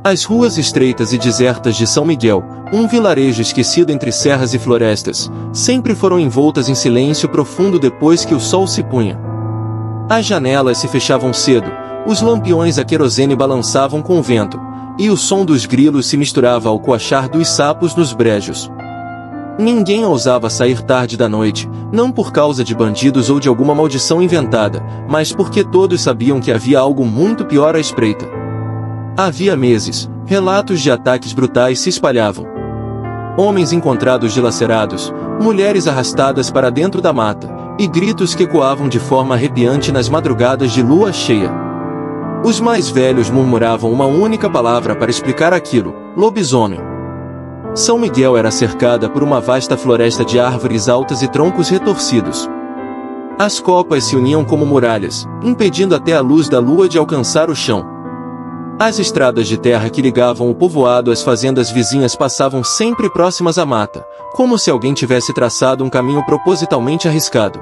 As ruas estreitas e desertas de São Miguel, um vilarejo esquecido entre serras e florestas, sempre foram envoltas em silêncio profundo depois que o sol se punha. As janelas se fechavam cedo, os lampiões a querosene balançavam com o vento, e o som dos grilos se misturava ao coachar dos sapos nos brejos. Ninguém ousava sair tarde da noite, não por causa de bandidos ou de alguma maldição inventada, mas porque todos sabiam que havia algo muito pior à espreita. Havia meses, relatos de ataques brutais se espalhavam. Homens encontrados dilacerados, mulheres arrastadas para dentro da mata, e gritos que ecoavam de forma arrepiante nas madrugadas de lua cheia. Os mais velhos murmuravam uma única palavra para explicar aquilo: lobisomem. São Miguel era cercada por uma vasta floresta de árvores altas e troncos retorcidos. As copas se uniam como muralhas, impedindo até a luz da lua de alcançar o chão. As estradas de terra que ligavam o povoado às fazendas vizinhas passavam sempre próximas à mata, como se alguém tivesse traçado um caminho propositalmente arriscado.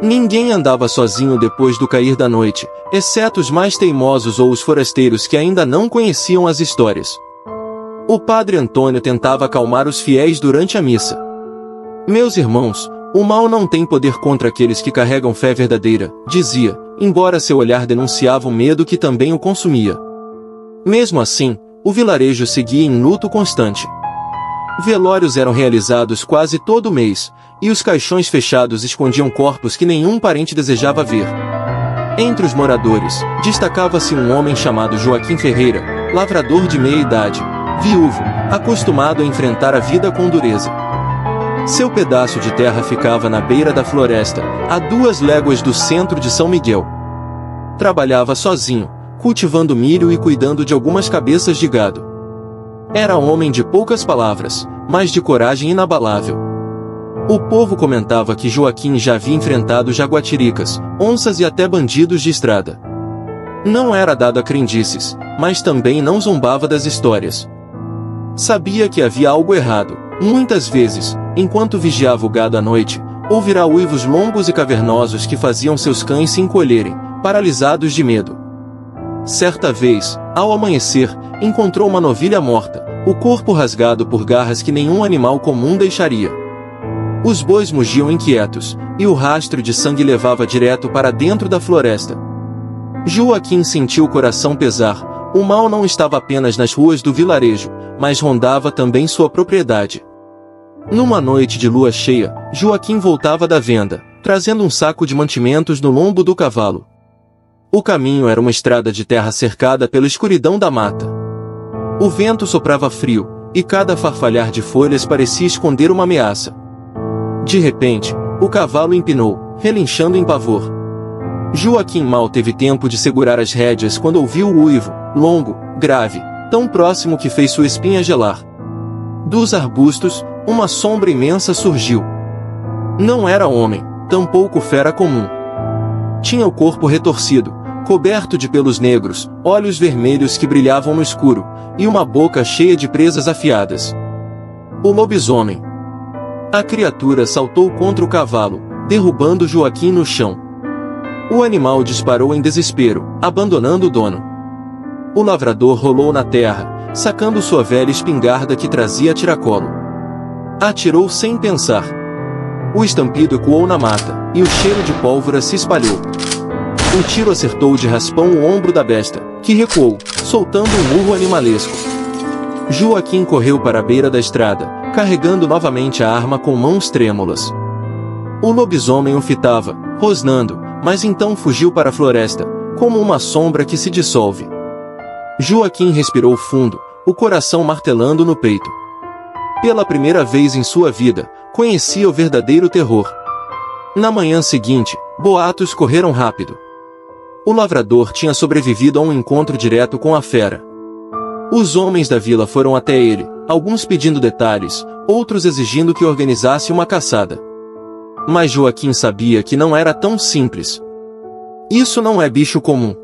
Ninguém andava sozinho depois do cair da noite, exceto os mais teimosos ou os forasteiros que ainda não conheciam as histórias. O padre Antônio tentava acalmar os fiéis durante a missa. Meus irmãos, o mal não tem poder contra aqueles que carregam fé verdadeira, dizia, embora seu olhar denunciava o medo que também o consumia. Mesmo assim, o vilarejo seguia em luto constante. Velórios eram realizados quase todo mês, e os caixões fechados escondiam corpos que nenhum parente desejava ver. Entre os moradores, destacava-se um homem chamado Joaquim Ferreira, lavrador de meia-idade, viúvo, acostumado a enfrentar a vida com dureza. Seu pedaço de terra ficava na beira da floresta, a 2 léguas do centro de São Miguel. Trabalhava sozinho, cultivando milho e cuidando de algumas cabeças de gado. Era homem de poucas palavras, mas de coragem inabalável. O povo comentava que Joaquim já havia enfrentado jaguatiricas, onças e até bandidos de estrada. Não era dado a crendices, mas também não zombava das histórias. Sabia que havia algo errado. Muitas vezes, enquanto vigiava o gado à noite, ouvirá uivos longos e cavernosos que faziam seus cães se encolherem, paralisados de medo. Certa vez, ao amanhecer, encontrou uma novilha morta, o corpo rasgado por garras que nenhum animal comum deixaria. Os bois mugiam inquietos, e o rastro de sangue levava direto para dentro da floresta. Joaquim sentiu o coração pesar. O mal não estava apenas nas ruas do vilarejo, mas rondava também sua propriedade. Numa noite de lua cheia, Joaquim voltava da venda, trazendo um saco de mantimentos no lombo do cavalo. O caminho era uma estrada de terra cercada pela escuridão da mata. O vento soprava frio, e cada farfalhar de folhas parecia esconder uma ameaça. De repente, o cavalo empinou, relinchando em pavor. Joaquim mal teve tempo de segurar as rédeas quando ouviu o uivo, longo, grave, tão próximo que fez sua espinha gelar. Dos arbustos, uma sombra imensa surgiu. Não era homem, tampouco fera comum. Tinha o corpo retorcido, coberto de pelos negros, olhos vermelhos que brilhavam no escuro, e uma boca cheia de presas afiadas. O lobisomem. A criatura saltou contra o cavalo, derrubando Joaquim no chão. O animal disparou em desespero, abandonando o dono. O lavrador rolou na terra, sacando sua velha espingarda que trazia a tiracolo. Atirou sem pensar. O estampido ecoou na mata, e o cheiro de pólvora se espalhou. O tiro acertou de raspão o ombro da besta, que recuou, soltando um urro animalesco. Joaquim correu para a beira da estrada, carregando novamente a arma com mãos trêmulas. O lobisomem o fitava, rosnando, mas então fugiu para a floresta, como uma sombra que se dissolve. Joaquim respirou fundo, o coração martelando no peito. Pela primeira vez em sua vida, conhecia o verdadeiro terror. Na manhã seguinte, boatos correram rápido. O lavrador tinha sobrevivido a um encontro direto com a fera. Os homens da vila foram até ele, alguns pedindo detalhes, outros exigindo que organizasse uma caçada. Mas Joaquim sabia que não era tão simples. Isso não é bicho comum.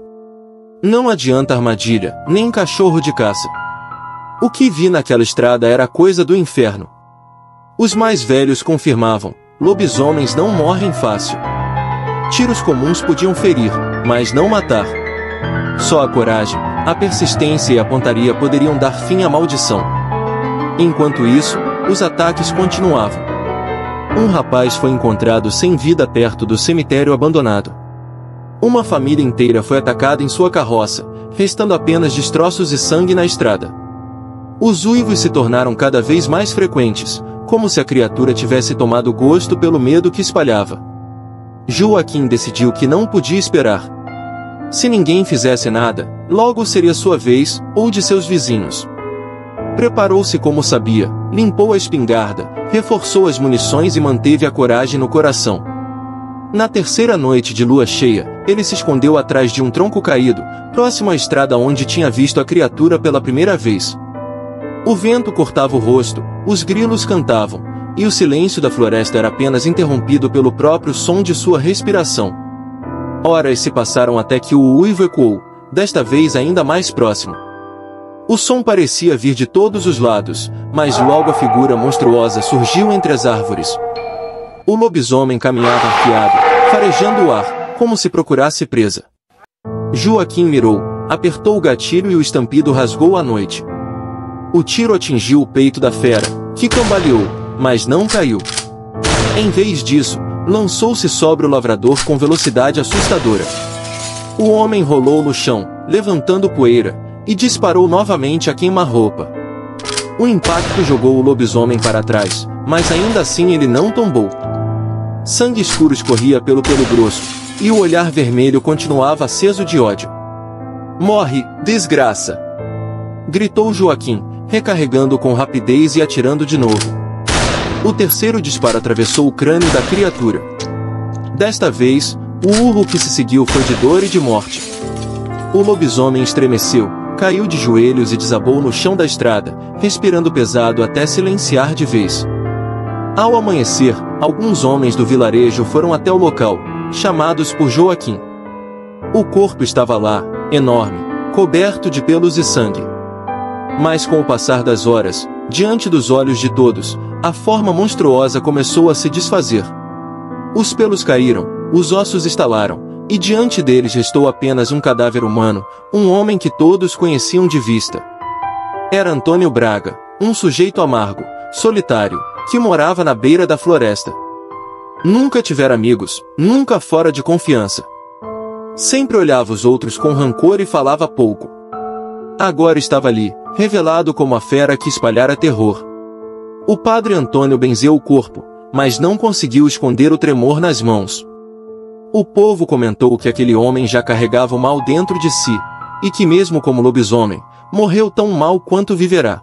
Não adianta armadilha, nem cachorro de caça. O que vi naquela estrada era coisa do inferno. Os mais velhos confirmavam, lobisomens não morrem fácil. Tiros comuns podiam ferir, mas não matar. Só a coragem, a persistência e a pontaria poderiam dar fim à maldição. Enquanto isso, os ataques continuavam. Um rapaz foi encontrado sem vida perto do cemitério abandonado. Uma família inteira foi atacada em sua carroça, restando apenas destroços e sangue na estrada. Os uivos se tornaram cada vez mais frequentes, como se a criatura tivesse tomado gosto pelo medo que espalhava. Joaquim decidiu que não podia esperar. Se ninguém fizesse nada, logo seria sua vez, ou de seus vizinhos. Preparou-se como sabia, limpou a espingarda, reforçou as munições e manteve a coragem no coração. Na terceira noite de lua cheia, ele se escondeu atrás de um tronco caído, próximo à estrada onde tinha visto a criatura pela primeira vez. O vento cortava o rosto, os grilos cantavam, e o silêncio da floresta era apenas interrompido pelo próprio som de sua respiração. Horas se passaram até que o uivo ecoou, desta vez ainda mais próximo. O som parecia vir de todos os lados, mas logo a figura monstruosa surgiu entre as árvores. O lobisomem caminhava arqueado, farejando o ar, como se procurasse presa. Joaquim mirou, apertou o gatilho e o estampido rasgou a noite. O tiro atingiu o peito da fera, que cambaleou, mas não caiu. Em vez disso, lançou-se sobre o lavrador com velocidade assustadora. O homem rolou no chão, levantando poeira, e disparou novamente a queima-roupa. O impacto jogou o lobisomem para trás, mas ainda assim ele não tombou. Sangue escuro escorria pelo pelo grosso, e o olhar vermelho continuava aceso de ódio. "Morre, desgraça!" gritou Joaquim, recarregando com rapidez e atirando de novo. O terceiro disparo atravessou o crânio da criatura. Desta vez, o urro que se seguiu foi de dor e de morte. O lobisomem estremeceu, caiu de joelhos e desabou no chão da estrada, respirando pesado até silenciar de vez. Ao amanhecer, alguns homens do vilarejo foram até o local, chamados por Joaquim. O corpo estava lá, enorme, coberto de pelos e sangue. Mas com o passar das horas, diante dos olhos de todos, a forma monstruosa começou a se desfazer. Os pelos caíram, os ossos estalaram, e diante deles restou apenas um cadáver humano, um homem que todos conheciam de vista. Era Antônio Braga, um sujeito amargo, solitário, que morava na beira da floresta. Nunca tivera amigos, nunca fora de confiança. Sempre olhava os outros com rancor e falava pouco. Agora estava ali, revelado como a fera que espalhara terror. O padre Antônio benzeu o corpo, mas não conseguiu esconder o tremor nas mãos. O povo comentou que aquele homem já carregava o mal dentro de si, e que mesmo como lobisomem, morreu tão mal quanto viverá.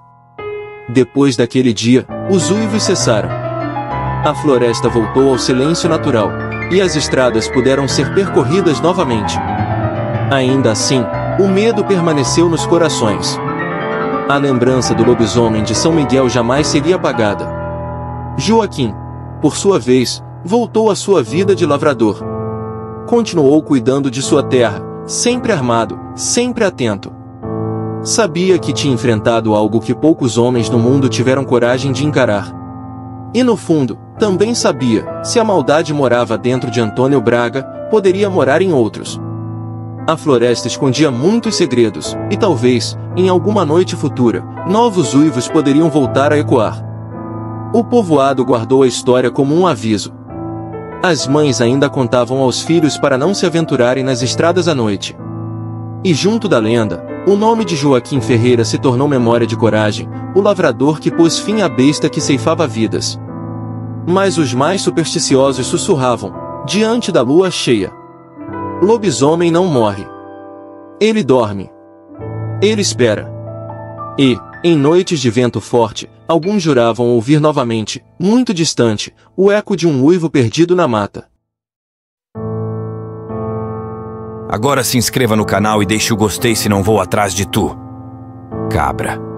Depois daquele dia, os uivos cessaram. A floresta voltou ao silêncio natural, e as estradas puderam ser percorridas novamente. Ainda assim, o medo permaneceu nos corações. A lembrança do lobisomem de São Miguel jamais seria apagada. Joaquim, por sua vez, voltou à sua vida de lavrador. Continuou cuidando de sua terra, sempre armado, sempre atento. Sabia que tinha enfrentado algo que poucos homens no mundo tiveram coragem de encarar. E no fundo, também sabia, se a maldade morava dentro de Antônio Braga, poderia morar em outros. A floresta escondia muitos segredos, e talvez, em alguma noite futura, novos uivos poderiam voltar a ecoar. O povoado guardou a história como um aviso. As mães ainda contavam aos filhos para não se aventurarem nas estradas à noite. E junto da lenda, o nome de Joaquim Ferreira se tornou memória de coragem, o lavrador que pôs fim à besta que ceifava vidas. Mas os mais supersticiosos sussurravam, diante da lua cheia: lobisomem não morre. Ele dorme. Ele espera. E, em noites de vento forte, alguns juravam ouvir novamente, muito distante, o eco de um uivo perdido na mata. Agora se inscreva no canal e deixe o gostei se não vou atrás de tu, cabra.